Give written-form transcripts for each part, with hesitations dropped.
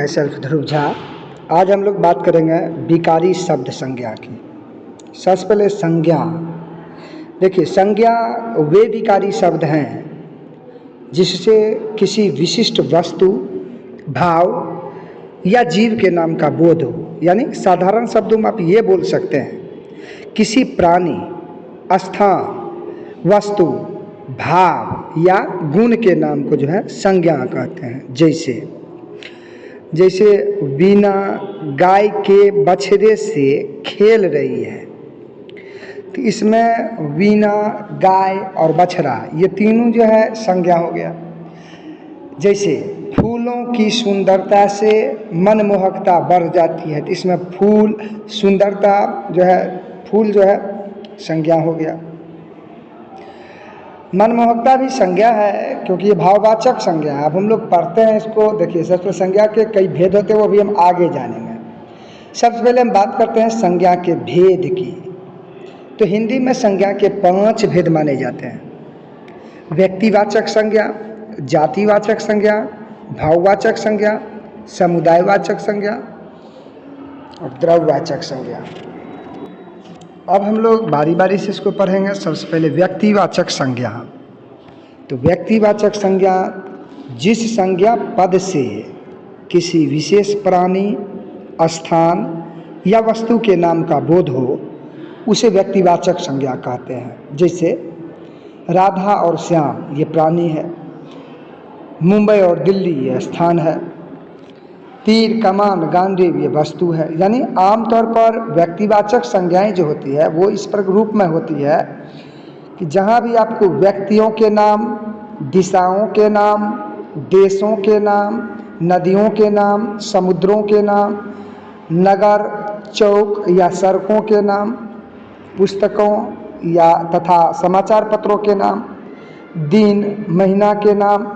मैं सेल्फ ध्रुव झा। आज हम लोग बात करेंगे विकारी शब्द संज्ञा की। सबसे पहले संज्ञा देखिए, संज्ञा वे विकारी शब्द हैं जिससे किसी विशिष्ट वस्तु, भाव या जीव के नाम का बोध हो। यानी साधारण शब्दों में आप ये बोल सकते हैं, किसी प्राणी, स्थान, वस्तु, भाव या गुण के नाम को जो है संज्ञा कहते हैं। जैसे वीणा गाय के बछड़े से खेल रही है, तो इसमें वीणा, गाय और बछड़ा ये तीनों जो है संज्ञा हो गया। जैसे फूलों की सुंदरता से मनमोहकता बढ़ जाती है, तो इसमें फूल, सुंदरता जो है, फूल जो है संज्ञा हो गया। मनमोहकता भी संज्ञा है क्योंकि ये भाववाचक संज्ञा है। अब हम लोग पढ़ते हैं इसको। देखिए, सबसे संज्ञा के कई भेद होते हैं, वो भी हम आगे जानेंगे। सबसे पहले हम बात करते हैं संज्ञा के भेद की। तो हिंदी में संज्ञा के 5 भेद माने जाते हैं: व्यक्तिवाचक संज्ञा, जातिवाचक संज्ञा, भाववाचक संज्ञा, समुदायवाचक संज्ञा और द्रव्यवाचक संज्ञा। अब हम लोग बारी बारी से इसको पढ़ेंगे। सबसे पहले व्यक्तिवाचक संज्ञा। तो व्यक्तिवाचक संज्ञा जिस संज्ञा पद से किसी विशेष प्राणी, स्थान या वस्तु के नाम का बोध हो, उसे व्यक्तिवाचक संज्ञा कहते हैं। जैसे राधा और श्याम ये प्राणी है, मुंबई और दिल्ली ये स्थान है, तीर, कमान, गांडीव ये वस्तु है। यानी आमतौर पर व्यक्तिवाचक संज्ञाएं जो होती है वो इस प्रकार रूप में होती है कि जहाँ भी आपको व्यक्तियों के नाम, दिशाओं के नाम, देशों के नाम, नदियों के नाम, समुद्रों के नाम, नगर, चौक या सड़कों के नाम, पुस्तकों या तथा समाचार पत्रों के नाम, दिन, महीना के नाम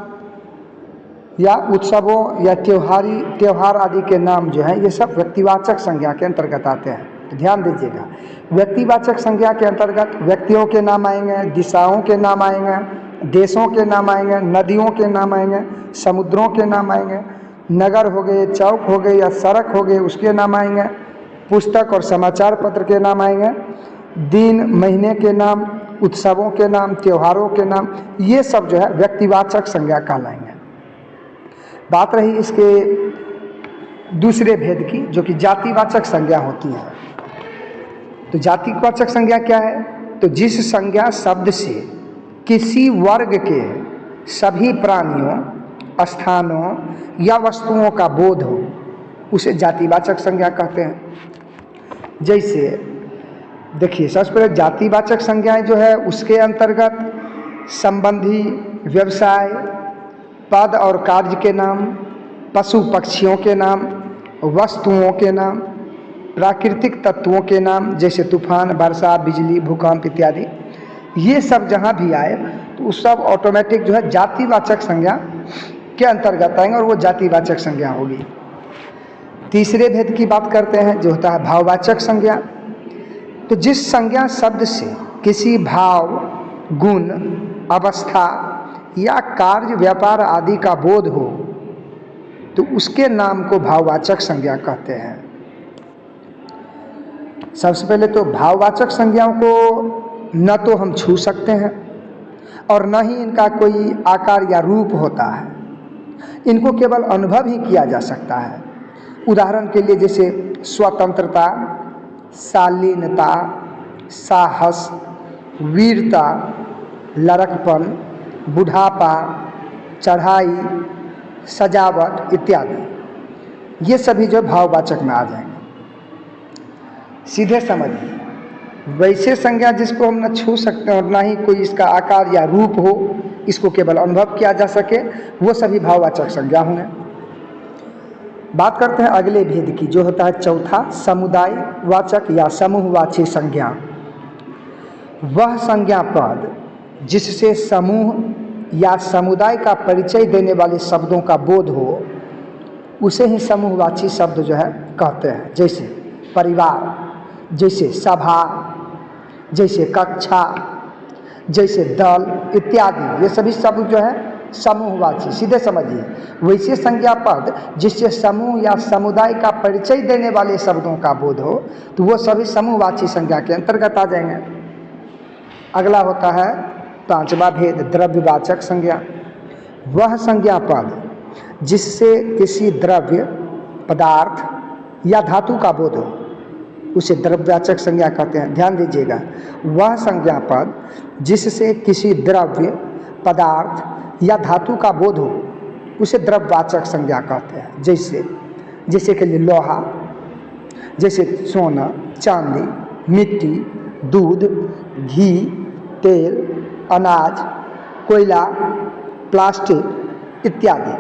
या उत्सवों या त्योहार आदि के नाम जो हैं, ये सब व्यक्तिवाचक संज्ञा के अंतर्गत आते हैं। तो ध्यान दीजिएगा, व्यक्तिवाचक संज्ञा के अंतर्गत व्यक्तियों के नाम आएंगे, दिशाओं के नाम आएंगे, देशों के नाम आएंगे, नदियों के नाम आएंगे, समुद्रों के नाम आएंगे, नगर हो गए, चौक हो गए या सड़क हो गए उसके नाम आएंगे, पुस्तक और समाचार पत्र के नाम आएंगे, दिन, महीने के नाम, उत्सवों के नाम, त्योहारों के नाम, ये सब जो है व्यक्तिवाचक संज्ञा कहलाएंगे। बात रही इसके दूसरे भेद की, जो कि जातिवाचक संज्ञा होती है। तो जातिवाचक संज्ञा क्या है? तो जिस संज्ञा शब्द से किसी वर्ग के सभी प्राणियों, स्थानों या वस्तुओं का बोध हो, उसे जातिवाचक संज्ञा कहते हैं। जैसे देखिए, सबसे पहले जातिवाचक संज्ञाएं जो है उसके अंतर्गत संबंधी, व्यवसाय, पद और कार्य के नाम, पशु पक्षियों के नाम, वस्तुओं के नाम, प्राकृतिक तत्वों के नाम जैसे तूफान, वर्षा, बिजली, भूकंप इत्यादि, ये सब जहाँ भी आए तो उस सब ऑटोमेटिक जो है जातिवाचक संज्ञा के अंतर्गत आएंगे और वो जातिवाचक संज्ञा होगी। तीसरे भेद की बात करते हैं जो होता है भाववाचक संज्ञा। तो जिस संज्ञा शब्द से किसी भाव, गुण, अवस्था या कार्य, व्यापार आदि का बोध हो, तो उसके नाम को भाववाचक संज्ञा कहते हैं। सबसे पहले तो भाववाचक संज्ञाओं को न तो हम छू सकते हैं और न ही इनका कोई आकार या रूप होता है। इनको केवल अनुभव ही किया जा सकता है। उदाहरण के लिए जैसे स्वतंत्रता, शालीनता, साहस, वीरता, लड़कपन, बुढ़ापा, चढ़ाई, सजावट इत्यादि, ये सभी जो भाववाचक में आ जाएंगे। सीधे समझिए, वैसे संज्ञा जिसको हम न छू सकते हैं और ना ही कोई इसका आकार या रूप हो, इसको केवल अनुभव किया जा सके, वो सभी भाववाचक संज्ञा होंगे। बात करते हैं अगले भेद की, जो होता है चौथा, समुदायवाचक या समूहवाची संज्ञा। वह संज्ञा पद जिससे समूह या समुदाय का परिचय देने वाले शब्दों का बोध हो, उसे ही समूहवाची शब्द जो है कहते हैं। जैसे परिवार, जैसे सभा, जैसे कक्षा, जैसे दल इत्यादि, ये सभी शब्द जो है समूहवाची, सीधे समझिए। वैसे संज्ञा पद जिससे समूह या समुदाय का परिचय देने वाले शब्दों का बोध हो तो वो सभी समूहवाची संज्ञा के अंतर्गत आ जाएंगे। अगला होता है पांचवा भेद, द्रव्यवाचक संज्ञा। वह संज्ञा पद जिससे किसी द्रव्य, पदार्थ या धातु का बोध हो उसे द्रव्यवाचक संज्ञा कहते हैं। ध्यान दीजिएगा, वह संज्ञा पद जिससे किसी द्रव्य, पदार्थ या धातु का बोध हो उसे द्रव्यवाचक संज्ञा कहते हैं। जैसे के लिए लोहा, जैसे सोना, चांदी, मिट्टी, दूध, घी, तेल, अनाज, कोयला, प्लास्टिक इत्यादि।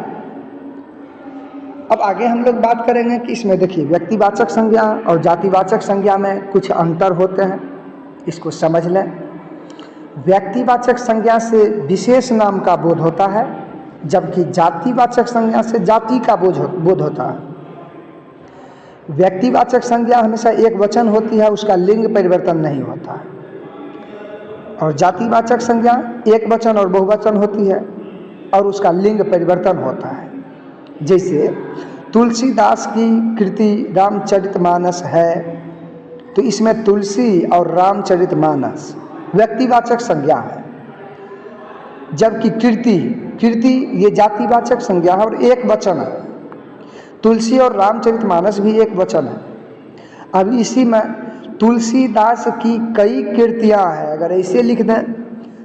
अब आगे हम लोग बात करेंगे कि इसमें देखिए व्यक्तिवाचक संज्ञा और जातिवाचक संज्ञा में कुछ अंतर होते हैं, इसको समझ लें। व्यक्तिवाचक संज्ञा से विशेष नाम का बोध होता है, जबकि जातिवाचक संज्ञा से जाति का बोध होता है। व्यक्तिवाचक संज्ञा हमेशा एक वचन होती है, उसका लिंग परिवर्तन नहीं होता है। और जातिवाचक संज्ञा एक वचन और बहुवचन होती है और उसका लिंग परिवर्तन होता है। जैसे तुलसीदास की कृति रामचरितमानस है तो इसमें तुलसी और रामचरितमानस व्यक्तिवाचक संज्ञा है, जबकि कीर्ति ये जातिवाचक संज्ञा है और एक वचन है। तुलसी और रामचरितमानस भी एक वचन है। अब इसी में तुलसीदास की कई कृतियाँ हैं, अगर ऐसे लिख दें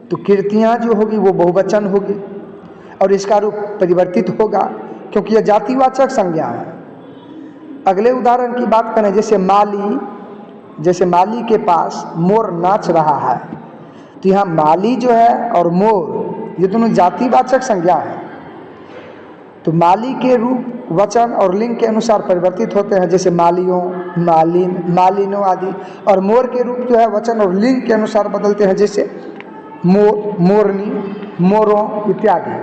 तो कृतियाँ जो होगी वो बहुवचन होगी और इसका रूप परिवर्तित होगा, क्योंकि यह जातिवाचक संज्ञा है। अगले उदाहरण की बात करें, जैसे माली के पास मोर नाच रहा है, तो यहाँ माली जो है और मोर ये दोनों जातिवाचक संज्ञा है। तो माली के रूप वचन और लिंग के अनुसार परिवर्तित होते हैं, जैसे मालियों, मालिन, मालिनों आदि। और मोर के रूप जो है वचन और लिंग के अनुसार बदलते हैं, जैसे मोर, मोरनी, मोरों इत्यादि।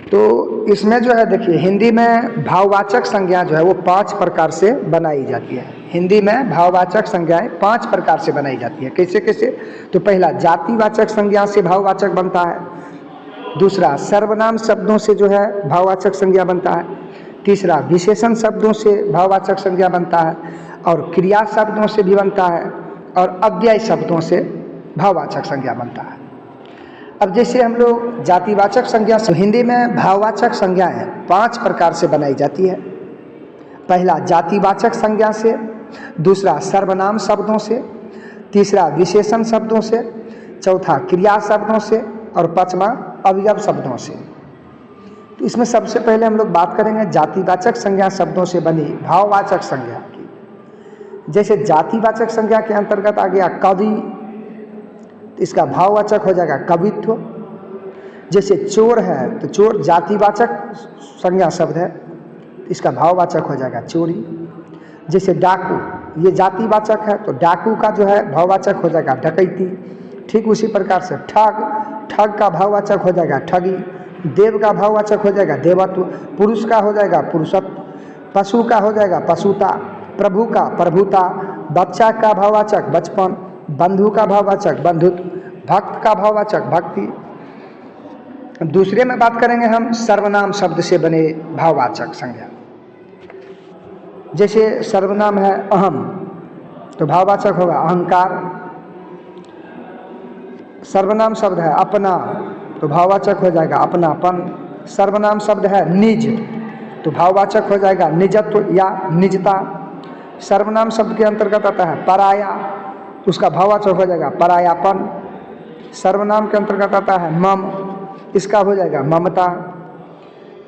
तो इसमें जो है देखिए हिंदी में भाववाचक संज्ञा जो है वो 5 प्रकार से बनाई जाती है। हिंदी में भाववाचक संज्ञाएं 5 प्रकार से बनाई जाती है। कैसे कैसे? तो पहला जातिवाचक संज्ञा से भाववाचक बनता है। दूसरा सर्वनाम शब्दों से जो है भाववाचक संज्ञा बनता है। तीसरा विशेषण शब्दों से भाववाचक संज्ञा बनता है और क्रिया शब्दों से भी बनता है और अव्यय शब्दों से भाववाचक संज्ञा बनता है। अब जैसे हम लोग जातिवाचक संज्ञा से, हिंदी में भाववाचक संज्ञाएं 5 प्रकार से बनाई जाती है। पहला जातिवाचक संज्ञा से, दूसरा सर्वनाम शब्दों से, तीसरा विशेषण शब्दों से, चौथा क्रिया शब्दों से और पांचवा अवयव शब्दों से। तो इसमें सबसे पहले हम लोग बात करेंगे जातिवाचक संज्ञा शब्दों से बनी भाववाचक संज्ञा की। जैसे जातिवाचक संज्ञा के अंतर्गत आ गया कवि, तो इसका भाववाचक हो जाएगा कवित्व। जैसे चोर है तो चोर जातिवाचक संज्ञा शब्द है, तो इसका भाववाचक हो जाएगा चोरी। जैसे डाकू ये जातिवाचक है तो डाकू का जो है भाववाचक हो जाएगा डकैती। ठीक उसी प्रकार से ठग का भाववाचक हो जाएगा ठगी। देव का भाववाचक हो जाएगा देवत्व। पुरुष का हो जाएगा पुरुषत्व। पशु का हो जाएगा पशुता। प्रभु का प्रभुता। बच्चा का भाववाचक बचपन। बंधु का भाववाचक बंधुत्व। भक्त का भाववाचक भक्ति। दूसरे में बात करेंगे हम सर्वनाम शब्द से बने भाववाचक संज्ञा। जैसे सर्वनाम है अहम तो भाववाचक होगा अहंकार। सर्वनाम शब्द है अपना तो भाववाचक हो जाएगा अपनापन। सर्वनाम शब्द है निज तो भाववाचक हो जाएगा निजत्व या निजता। सर्वनाम शब्द के अंतर्गत आता है पराया, उसका भाववाचक हो जाएगा परायापन। सर्वनाम के अंतर्गत आता है मम, इसका हो जाएगा ममता।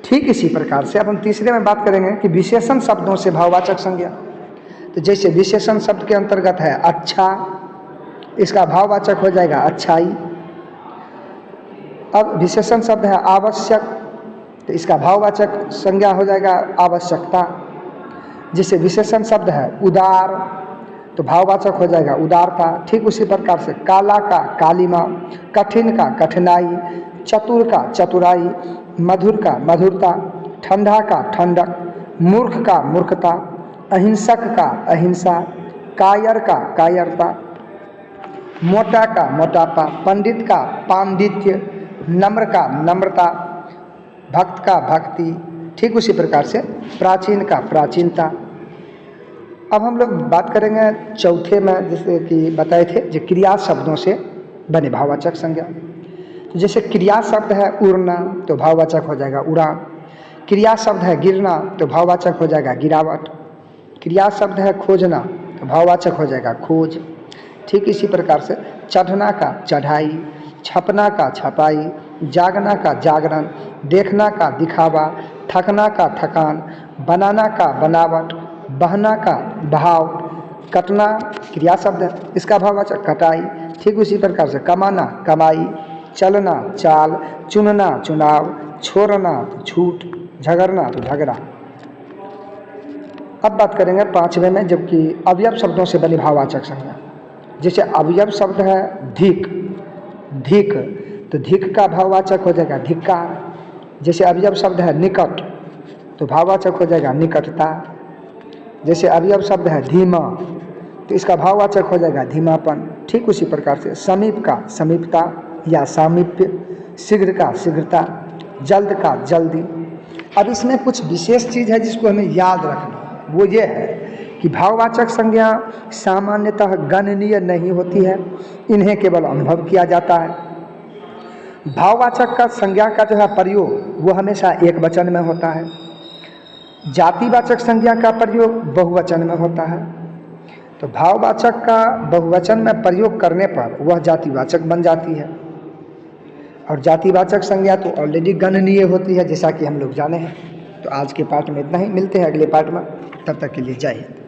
ठीक इसी प्रकार से अब हम तीसरे में बात करेंगे कि विशेषण शब्दों से भाववाचक संज्ञा। तो जैसे विशेषण शब्द के अंतर्गत है अच्छा, इसका भाववाचक हो जाएगा अच्छाई। अब विशेषण शब्द है आवश्यक तो इसका भाववाचक संज्ञा हो जाएगा आवश्यकता। जैसे विशेषण शब्द है उदार तो भाववाचक हो जाएगा उदारता। ठीक उसी प्रकार से काला का कालिमा, कठिन का कठिनाई, चतुर का चतुराई, मधुर का मधुरता, ठंडा का ठंडक, मूर्ख का मूर्खता, अहिंसक का अहिंसा, कायर का कायरता, मोटा का मोटापा, पंडित का पांडित्य, नम्र का नम्रता, भक्त का भक्ति, ठीक उसी प्रकार से प्राचीन का प्राचीनता। अब हम लोग बात करेंगे चौथे में, जैसे कि बताए थे जो क्रिया शब्दों से बने भाववाचक संज्ञा। तो जैसे क्रिया शब्द है उड़ना तो भाववाचक हो जाएगा उड़ान, क्रिया शब्द है गिरना तो भाववाचक हो जाएगा गिरावट, क्रिया शब्द है खोजना तो भाववाचक हो जाएगा खोज। ठीक इसी प्रकार से चढ़ना का चढ़ाई, छपना का छपाई, जागना का जागरण, देखना का दिखावा, थकना का थकान, बनाना का बनावट, बहना का बहाव, कटना क्रिया शब्द है इसका भाववाचक कटाई। ठीक उसी प्रकार से कमाना कमाई, चलना चाल, चुनना चुनाव, छोड़ना तो छूट, झगड़ना तो झगड़ा। अब बात करेंगे पांचवें में, जबकि अवयव शब्दों से बनी भाववाचक संज्ञा। जैसे अवयव शब्द है धिक, धिक तो धिक का भाववाचक हो जाएगा धिक्कार। जैसे अवयव शब्द है निकट तो भाववाचक हो जाएगा निकटता। जैसे अवयव शब्द है धीमा तो इसका भाववाचक हो जाएगा धीमापन। ठीक उसी प्रकार से समीप का समीपता या सामीप्य, शीघ्र का शीघ्रता, जल्द का जल्दी। अब इसमें कुछ विशेष चीज़ है जिसको हमें याद रखना है, वो ये है कि भाववाचक संज्ञा सामान्यतः गणनीय नहीं होती है, इन्हें केवल अनुभव किया जाता है। भाववाचक का संज्ञा का जो है प्रयोग वो हमेशा एक वचन में होता है, जातिवाचक संज्ञा का प्रयोग बहुवचन में होता है। तो भाववाचक का बहुवचन में प्रयोग करने पर वह जातिवाचक बन जाती है, और जातिवाचक संज्ञा तो ऑलरेडी गणनीय होती है जैसा कि हम लोग जाने हैं। तो आज के पाठ में इतना ही, मिलते हैं अगले पाठ में, तब तक के लिए जय हिंद।